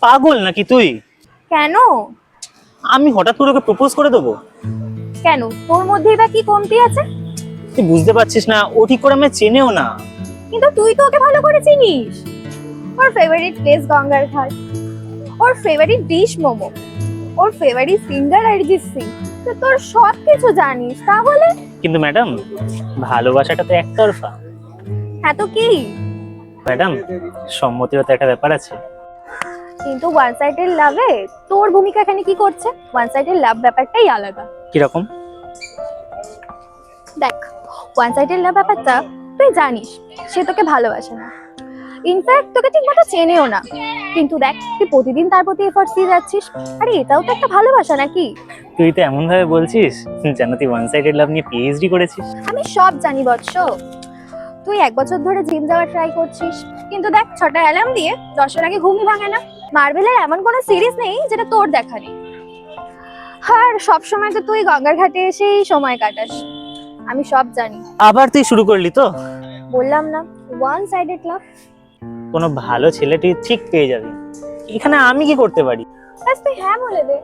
পাগল নাকি তুই? কেন? আমি হঠাৎ করে ওকে প্রপোজ করে দেবো? কেন, তোর মধ্যেই বা কি কমতি আছে? তুই বুঝতে পারছিস না, ও ঠিক করে আমায় চেনেও না। কিন্তু তুই তো ওকে ভালো করে চিনিস। ওর ফেভারিট প্লেস গঙ্গার ঘাট, ওর ফেভারিট ডিশ মোমো, ওর ফেভারিট সিঙ্গার অরিজিৎ সিং। তো তোর সব কিছু জানিস, তাহলে? কিন্তু ম্যাডাম, ভালোবাসাটা তো একতরফা। হ্যাঁ তো কি? ম্যাডাম, সম্মতিরও তো একটা ব্যাপার আছে। কিন্তু ওয়ান সাইডেড লাভে তোর ভূমিকা এখানে কি করছে? ওয়ান সাইডেড লাভ ব্যাপারটাই আলাদা। কিরকম? দেখ, ওয়ান সাইডেড লাভ ব্যাপারটা তুই জানিস, সে তোকে ভালোবাসে না, ইনফ্যাক্ট তোকে ঠিক মতো চেনেও না। কিন্তু দেখ, তুই প্রতিদিন তার প্রতি এফর্টস দিয়ে যাচ্ছিস। আরে এটাও তো একটা ভালোবাসা নাকি? তুই তো এমন ভাবে বলছিস যেন তুই ওয়ান সাইডেড লাভ নিয়ে পিএইচডি করেছিস। আমি সব জানি বৎস। তুই 1 বছর ধরে জিম যাওয়ার ট্রাই করছিস, কিন্তু দেখ 6টা অ্যালার্ম দিয়ে 10টার আগে ঘুমই ভাঙে না। মার্ভেলের এমন কোনো সিরিজ নেই যেটা তোর দেখা নেই। আর সব সময় তো তুই গঙ্গার ঘাটে এসেই সময় কাটাস। আমি সব জানি। আবার তুই শুরু করলি তো? বললাম না, ওয়ান সাইডেড লাভ। কোনো ভালো ছেলেটি ঠিক পেয়ে যাবি। এখানে আমি কি করতে পারি? ব্যাস তুই হ্যাঁ বলে দে।